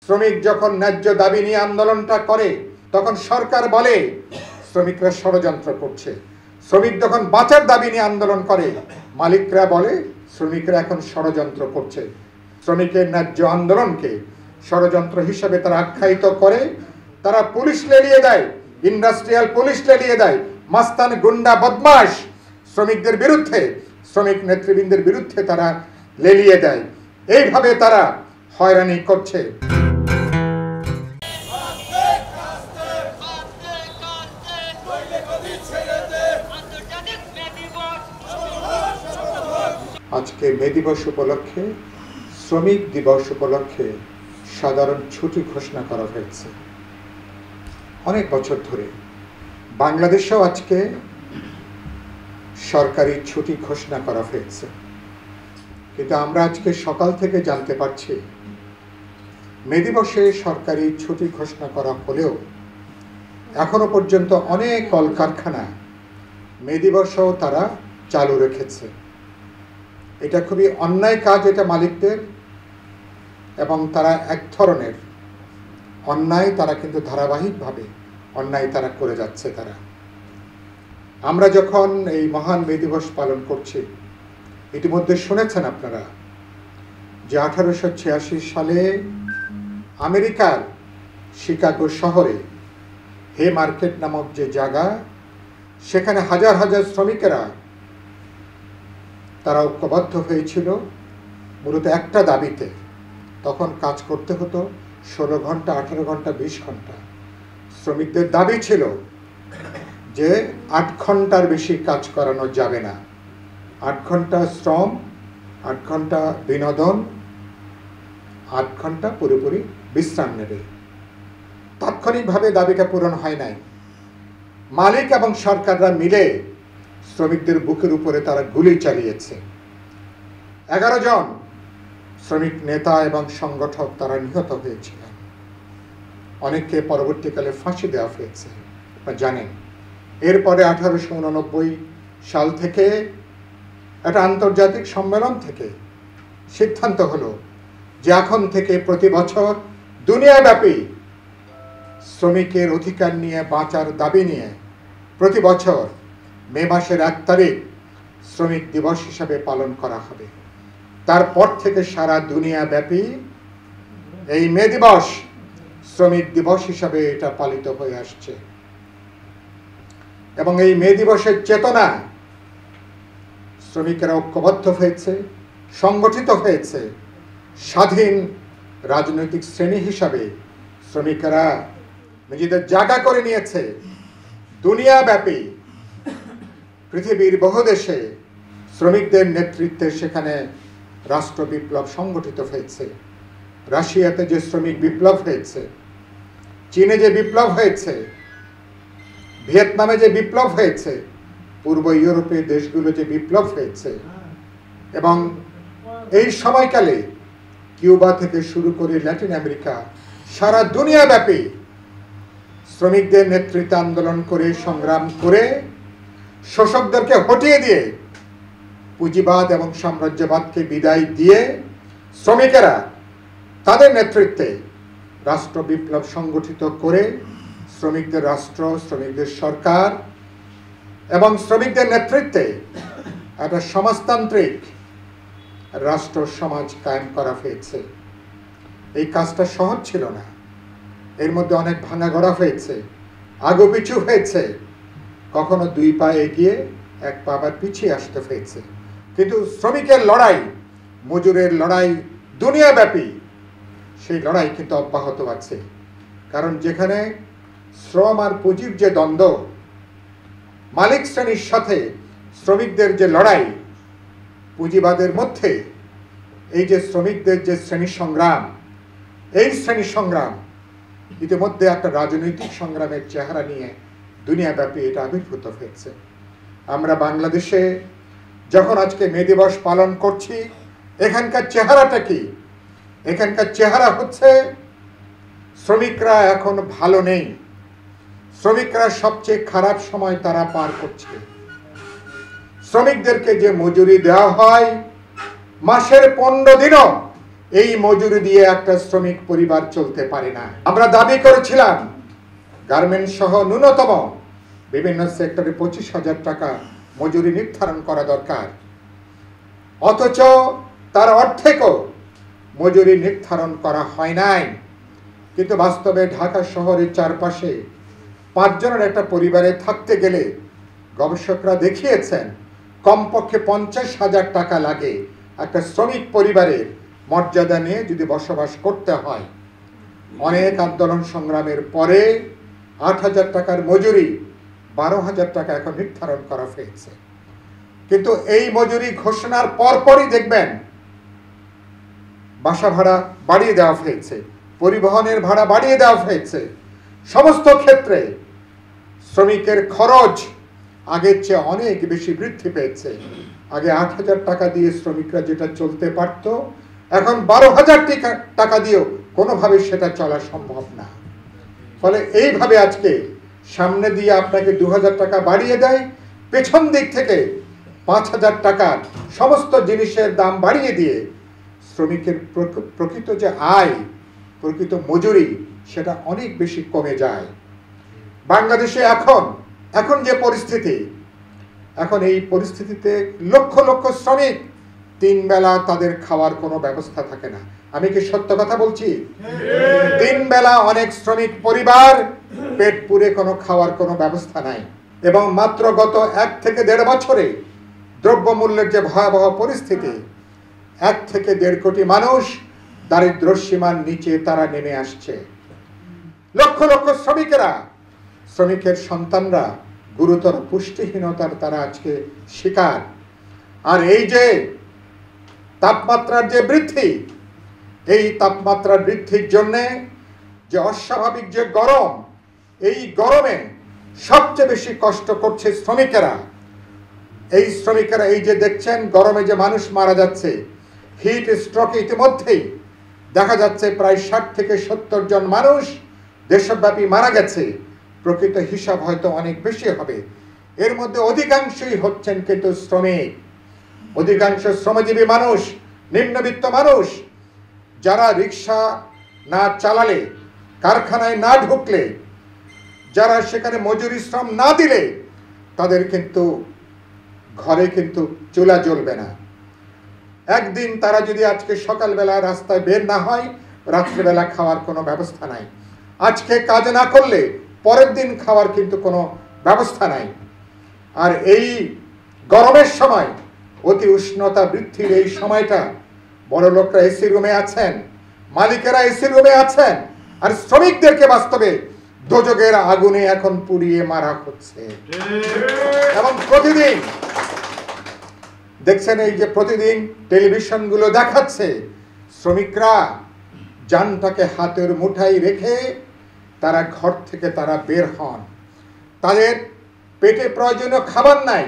শ্রমিক যখন ন্যায্য দাবি নিয়ে আন্দোলনটা করে তখন সরকার বলে শ্রমিকরা ষড়যন্ত্র করছে। শ্রমিক যখন বাঁচার দাবি নিয়ে আন্দোলন করে মালিকরা বলে শ্রমিকরা এখন ষড়যন্ত্র করছে। শ্রমিকের ন্যায্য আন্দোলনকে ষড়যন্ত্র হিসেবে তারা আখ্যায়িত করে। তারা পুলিশ লেলিয়ে দেয়, ইন্ডাস্ট্রিয়াল পুলিশ লেলিয়ে দেয়, মাস্তান গুন্ডা বদমাশ শ্রমিকদের বিরুদ্ধে, শ্রমিক নেতৃবৃন্দের বিরুদ্ধে তারা লেলিয়ে দেয়। এইভাবে তারা হয়রানি করছে। আজকে মে দিবস উপলক্ষে, শ্রমিক দিবস উপলক্ষে সাধারণ ছুটি ঘোষণা করা হয়েছে। অনেক বছর ধরে বাংলাদেশেও আজকে সরকারি ছুটি ঘোষণা করা হয়েছে, কিন্তু আমরা আজকে সকাল থেকে জানতে পারছি মে দিবসে সরকারি ছুটি ঘোষণা করা হলেও এখনো পর্যন্ত অনেক কলকারখানা মে দিবসেও তারা চালু রেখেছে। এটা খুবই অন্যায় কাজ এটা মালিকদের, এবং তারা এক ধরনের অন্যায় তারা কিন্তু ধারাবাহিকভাবে অন্যায় তারা করে যাচ্ছে। আমরা যখন এই মহান মে দিবস পালন করছি, ইতিমধ্যে শুনেছেন আপনারা যে 1886 সালে আমেরিকার শিকাগো শহরে হে মার্কেট নামক যে জায়গা, সেখানে হাজার হাজার শ্রমিকেরা তারা ঐক্যবদ্ধ হয়েছিল মূলত একটা দাবিতে। তখন কাজ করতে হতো 16 ঘন্টা, 18 ঘন্টা, 20 ঘন্টা। শ্রমিকদের দাবি ছিল যে 8 ঘন্টার বেশি কাজ করানো যাবে না। 8 ঘন্টা শ্রম, 8 ঘন্টা বিনোদন, 8 ঘন্টা পুরোপুরি বিশ্রাম নেবে। তাৎক্ষণিকভাবে দাবিটা পূরণ হয় নাই। মালিক এবং সরকাররা মিলে শ্রমিকদের বুকের উপরে তারা গুলি চালিয়েছে। 11 জন শ্রমিক নেতা এবং সংগঠক তারা নিহত হয়েছিলেন। অনেককে পরবর্তীকালে ফাঁসি দেওয়া হয়েছে, জানেন। এরপরে 1889 সাল থেকে একটা আন্তর্জাতিক সম্মেলন থেকে সিদ্ধান্ত হলো যে এখন থেকে প্রতি বছর দুনিয়াব্যাপী শ্রমিকের অধিকার নিয়ে বাঁচার দাবি নিয়ে প্রতি বছর মে মাসের 1 তারিখ শ্রমিক দিবস হিসাবে পালন করা হবে। তারপর থেকে সারা দুনিয়াব্যাপী এই মে দিবস শ্রমিক দিবস হিসাবে এটা পালিত হয়ে আসছে। এবং এই মে দিবসের চেতনা শ্রমিকেরা ঐক্যবদ্ধ হয়েছে, সংগঠিত হয়েছে। স্বাধীন রাজনৈতিক শ্রেণী হিসাবে শ্রমিকেরা নিজেদের জায়গা করে নিয়েছে। দুনিয়াব্যাপী পৃথিবীর বহু দেশে শ্রমিকদের নেতৃত্বে সেখানে রাষ্ট্র বিপ্লব সংগঠিত হয়েছে। রাশিয়াতে যে শ্রমিক বিপ্লব হয়েছে, চীনে যে বিপ্লব হয়েছে, ভিয়েতনামে যে বিপ্লব হয়েছে, পূর্ব ইউরোপীয় দেশগুলো যে বিপ্লব হয়েছে, এবং এই সময়কালে কিউবা থেকে শুরু করে ল্যাটিন আমেরিকা, সারা দুনিয়াব্যাপী শ্রমিকদের নেতৃত্বে আন্দোলন করে, সংগ্রাম করে, শোষকদেরকে হটিয়ে দিয়ে, পুঁজিবাদ এবং সাম্রাজ্যবাদকে বিদায় দিয়ে শ্রমিকেরা তাদের নেতৃত্বে রাষ্ট্র বিপ্লব সংগঠিত করে শ্রমিকদের রাষ্ট্র, শ্রমিকদের সরকার এবং শ্রমিকদের নেতৃত্বে একটা সমাজতান্ত্রিক রাষ্ট্র সমাজ কায়েম করা হয়েছে। এই কাজটা সহজ ছিল না। এর মধ্যে অনেক ভাঙাগড়া হয়েছে, আগুপিছু হয়েছে, কখনো 2 পা এগিয়ে 1 পা আবার পিছিয়ে আসতে হয়েছে। কিন্তু শ্রমিকের লড়াই, মজুরের লড়াই দুনিয়াব্যাপী, সেই লড়াই কিন্তু অব্যাহত আছে। কারণ যেখানে শ্রম আর পুঁজির যে দ্বন্দ্ব, মালিক শ্রেণীর সাথে শ্রমিকদের যে লড়াই, পুঁজিবাদের মধ্যে এই যে শ্রমিকদের যে শ্রেণী সংগ্রাম, এই শ্রেণী সংগ্রাম ইতিমধ্যে একটা রাজনৈতিক সংগ্রামের চেহারা নিয়ে দুনিয়াব্যাপী এটা আবির্ভূত হয়েছে। আমরা বাংলাদেশে যখন আজকে মে দিবস পালন করছি, এখানকার চেহারাটা কি? এখানকার চেহারা হচ্ছে শ্রমিকরা এখন ভালো নেই। শ্রমিকরা সবচেয়ে খারাপ সময় তারা পার করছে। শ্রমিকদেরকে যে মজুরি দেওয়া হয়, মাসের 15 দিনও এই মজুরি দিয়ে একটা শ্রমিক পরিবার চলতে পারে না। আমরা দাবি করেছিলাম গার্মেন্টস সহ ন্যূনতম বিভিন্ন সেক্টরে 25,000 টাকা মজুরি নির্ধারণ করা দরকার, অথচ তার অর্ধেকও মজুরি নির্ধারণ করা হয় নাই। কিন্তু বাস্তবে ঢাকা শহরের চারপাশে 5 জনের একটা পরিবারে থাকতে গেলে গবেষকরা দেখিয়েছেন কমপক্ষে 50,000 টাকা লাগে একটা শ্রমিক পরিবারের মর্যাদা নিয়ে যদি বসবাস করতে হয়। অনেক আন্দোলন সংগ্রামের পরে 8,000 টাকার মজুরি 12,000 টাকা এখন নির্ধারণ করা হয়েছে। কিন্তু এই মজুরি ঘোষণার পরপরই দেখবেন বাসা ভাড়া বাড়িয়ে দেওয়া হয়েছে, পরিবহনের ভাড়া বাড়িয়ে দেওয়া হয়েছে। সমস্ত ক্ষেত্রে শ্রমিকের খরচ আগের চেয়ে অনেক বেশি বৃদ্ধি পেয়েছে। আগে 8,000 টাকা দিয়ে শ্রমিকরা যেটা চলতে পারত, এখন 12,000 টাকা দিয়েও কোনোভাবে সেটা চলা সম্ভব না। ফলে এইভাবে আজকে সামনে দিয়ে আপনাকে 2,000 টাকা বাড়িয়ে দেয়, পেছন দিক থেকে 5,000 টাকার সমস্ত জিনিসের দাম বাড়িয়ে দিয়ে শ্রমিকের প্রকৃত যে আয়, প্রকৃত মজুরি সেটা অনেক বেশি কমে যায়। বাংলাদেশে এখন যে পরিস্থিতি, এখন এই পরিস্থিতিতে লক্ষ লক্ষ শ্রমিক 3 বেলা তাদের খাওয়ার কোনো ব্যবস্থা থাকে না। আমি কি সত্য কথা বলছি? 3 বেলা অনেক শ্রমিক পরিবার পেট পুরে কোনো খাওয়ার কোনো ব্যবস্থা নাই। এবং মাত্র গত 1 থেকে 1.5 বছরে দ্রব্যমূল্যের যে ভয়াবহ পরিস্থিতি, 1 থেকে 1.5 কোটি মানুষ দারিদ্র্য সীমার নিচে তারা নেমে আসছে। লক্ষ লক্ষ শ্রমিকের সন্তানরা গুরুতর পুষ্টিহীনতার তারা আজকে শিকার। আর এই যে তাপমাত্রার যে বৃদ্ধি, এই তাপমাত্রার বৃদ্ধির জন্যে যে অস্বাভাবিক যে গরম, এই গরমে সবচেয়ে বেশি কষ্ট করছে শ্রমিকেরা। এই শ্রমিকেরা এই যে দেখছেন গরমে যে মানুষ মারা যাচ্ছে, হিট স্ট্রোকে ইতিমধ্যেই দেখা যাচ্ছে প্রায় 60 থেকে 70 জন মানুষ দেশব্যাপী মারা গেছে। প্রকৃত হিসাব হয়তো অনেক বেশি হবে। এর মধ্যে অধিকাংশই হচ্ছেন কিন্তু শ্রমিক, অধিকাংশ শ্রমজীবী মানুষ, নিম্নবিত্ত মানুষ, যারা রিক্সা না চালালে, কারখানায় না ঢুকলে, যারা সেখানে মজুরি শ্রম না দিলে তাদের কিন্তু ঘরে কিন্তু চুলা জ্বলবে না। একদিন তারা যদি আজকে সকালবেলা রাস্তায় বের না হয়, রাত্রিবেলা খাওয়ার কোনো ব্যবস্থা নাই। আজকে কাজ না করলে পরের দিন খাওয়ার কিন্তু কোনো ব্যবস্থা নাই। আর এই গরমের সময়, অতি উষ্ণতা বৃদ্ধির এই সময়টা বড় লোকরা এসি রুমে আছেন, মালিকেরা এসি রুমে আছেন, আর শ্রমিকদেরকে বাস্তবে দোজখের আগুনে এখন পুড়িয়ে মারা হচ্ছে। এবং প্রতিদিন দেখছেন, এই যে প্রতিদিন টেলিভিশনগুলো দেখাচ্ছে শ্রমিকরা জানটাকে হাতের মুঠায় রেখে তারা ঘর থেকে তারা বের হন। তাদের পেটে প্রয়োজনীয় খাবার নাই,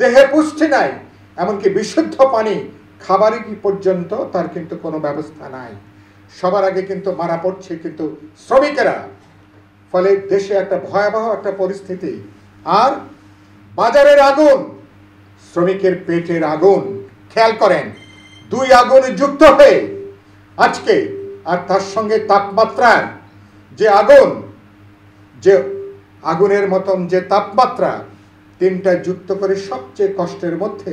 দেহে পুষ্টি নাই, এমনকি বিশুদ্ধ পানি খাবারই কি পর্যন্ত তার কিন্তু কোনো ব্যবস্থা নাই। সবার আগে কিন্তু মারা পড়ছে কিন্তু শ্রমিকেরা। ফলে দেশে একটা ভয়াবহ একটা পরিস্থিতি। আর বাজারের আগুন, শ্রমিকের পেটের আগুন, খেয়াল করেন, 2 আগুন যুক্ত হয়ে আজকে, আর তার সঙ্গে তাপমাত্রার যে আগুন, যে আগুনের মতন যে তাপমাত্রা, 3টা যুক্ত করে সবচেয়ে কষ্টের মধ্যে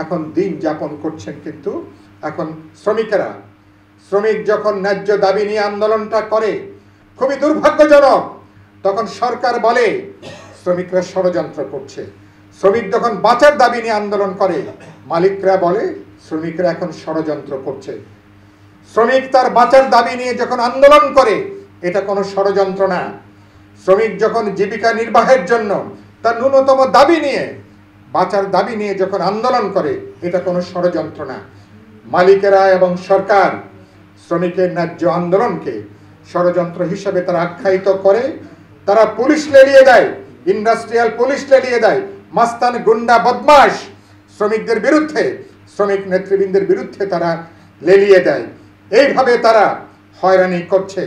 এখন দিন যাপন করছেন কিন্তু এখন শ্রমিকেরা। শ্রমিক যখন ন্যায্য দাবি নিয়ে আন্দোলনটা করে, খুবই দুর্ভাগ্যজনক, তখন সরকার বলে শ্রমিকরা ষড়যন্ত্র করছে। শ্রমিক যখন বাঁচার দাবি নিয়ে আন্দোলন করে, মালিকরা বলে শ্রমিকরা এখন ষড়যন্ত্র করছে। শ্রমিক তার বাঁচার দাবি নিয়ে যখন আন্দোলন করে, এটা কোনো ষড়যন্ত্র না। শ্রমিক যখন জীবিকা নির্বাহের জন্য তার ন্যূনতম দাবি নিয়ে, বাঁচার দাবি নিয়ে যখন আন্দোলন করে, এটা কোনো ষড়যন্ত্র না। মালিকেরা এবং সরকার শ্রমিকের ন্যায্য আন্দোলনকে ষড়যন্ত্র হিসেবে তারা আখ্যায়িত করে। তারা পুলিশ লেলিয়ে দেয়, ইন্ডাস্ট্রিয়াল পুলিশ লেলিয়ে দেয়, মাস্তান গুন্ডা বদমাশ শ্রমিকদের বিরুদ্ধে, শ্রমিক নেতৃবৃন্দের বিরুদ্ধে তারা লেলিয়ে দেয়। এইভাবে তারা হয়রানি করছে।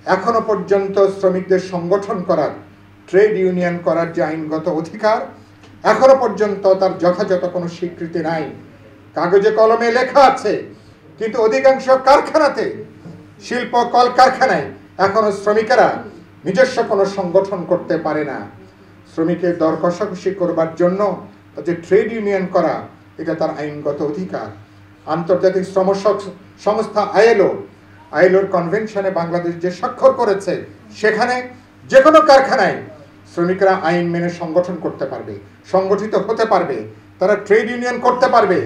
এখনো পর্যন্ত শ্রমিকদের সংগঠন করার, ট্রেড ইউনিয়ন করার যে আইনগত অধিকার, এখনো পর্যন্ত তার যথাযথ কোনো স্বীকৃতি নাই। কাগজে কলমে লেখা আছে কিন্তু অধিকাংশ কারখানাতে, শিল্প কলকারখানায় এখনো শ্রমিকেরা নিজস্ব কোনো সংগঠন করতে পারে না। শ্রমিকের দর কষাকষি করবার জন্য যে ট্রেড ইউনিয়ন করা, এটা তার আইনগত অধিকার। আন্তর্জাতিক শ্রম সংস্থা আইএলওর কনভেনশনে বাংলাদেশ যে স্বাক্ষর করেছে, সেখানে যে কোনো কারখানায় শ্রমিকরা আইন মেনে সংগঠন করতে পারবে, সংগঠিত হতে পারবে, তারা ট্রেড ইউনিয়ন করতে পারবে,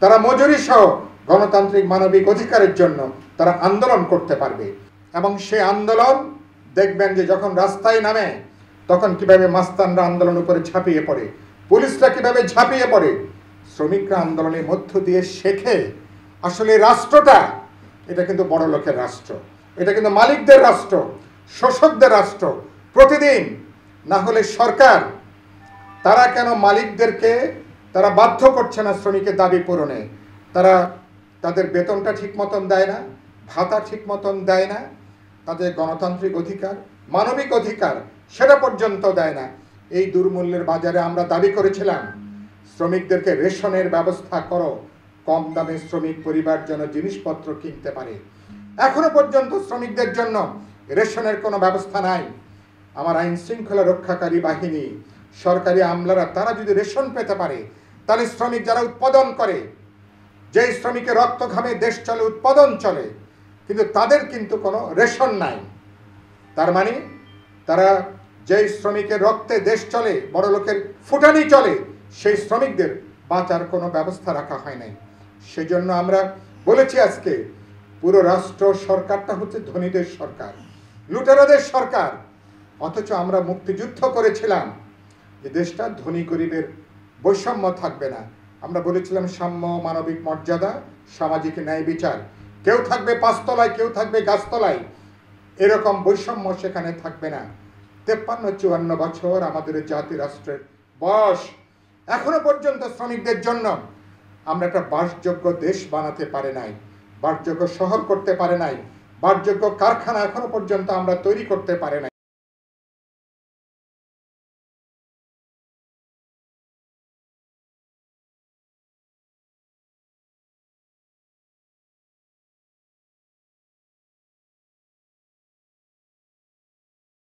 তারা মজুরি সহ গণতান্ত্রিক মানবিক অধিকারের জন্য তারা আন্দোলন করতে পারবে। এবং সে আন্দোলন দেখবেন যে যখন রাস্তায় নামে তখন কিভাবে মাস্তানরা আন্দোলন উপরে ঝাঁপিয়ে পড়ে, পুলিশরা কিভাবে ঝাঁপিয়ে পড়ে। শ্রমিকরা আন্দোলনের মধ্য দিয়ে শেখে আসলে রাষ্ট্রটা এটা কিন্তু বড় লোকের রাষ্ট্র, এটা কিন্তু মালিকদের রাষ্ট্র, শোষকদের রাষ্ট্র। প্রতিদিন না হলে সরকার তারা কেন মালিকদেরকে তারা বাধ্য করছে না শ্রমিকের দাবি পূরণে? তারা তাদের বেতনটা ঠিক মতন দেয় না, ভাতা ঠিক মতন দেয় না, তাদের গণতান্ত্রিক অধিকার, মানবিক অধিকার সেটা পর্যন্ত দেয় না। এই দুর্মূল্যের বাজারে আমরা দাবি করেছিলাম শ্রমিকদেরকে রেশনের ব্যবস্থা করো, কম দামে শ্রমিক পরিবার যেন জিনিসপত্র কিনতে পারে। এখনো পর্যন্ত শ্রমিকদের জন্য রেশনের কোনো ব্যবস্থা নাই। আমার আইন শৃঙ্খলা রক্ষাকারী বাহিনী, সরকারি আমলারা তারা যদি রেশন পেতে পারে, তাহলে শ্রমিক যারা উৎপাদন করে, যেই শ্রমিকের রক্ত ঘামে দেশ চলে, উৎপাদন চলে, কিন্তু তাদের কিন্তু কোনো রেশন নাই। তার মানে তারা যেই শ্রমিকের রক্তে দেশ চলে, বড় লোকের ফুটানি চলে, সেই শ্রমিকদের বাঁচার কোনো ব্যবস্থা রাখা হয় নাই। সেজন্য আমরা বলেছি আজকে পুরো রাষ্ট্র সরকারটা হচ্ছে ধনীদের সরকার, লুটেরাদের সরকার। অথচ আমরা মুক্তিযুদ্ধ করেছিলাম যে দেশটা ধনী গরিবের বৈষম্য থাকবে না। আমরা বলেছিলাম সাম্য, মানবিক মর্যাদা, সামাজিক ন্যায় বিচার। কেউ থাকবে পাঁচতলায়, কেউ থাকবে গাছতলায়, এরকম বৈষম্য সেখানে থাকবে না। 53-54 বছর আমাদের জাতি রাষ্ট্রের বয়স, এখনো পর্যন্ত শ্রমিকদের জন্য আমরা একটা বাসযোগ্য দেশ বানাতে পারে নাই, বাসযোগ্য শহর করতে পারে নাই, বাসযোগ্য কারখানা এখনো পর্যন্ত আমরা তৈরি করতে পারে নাই।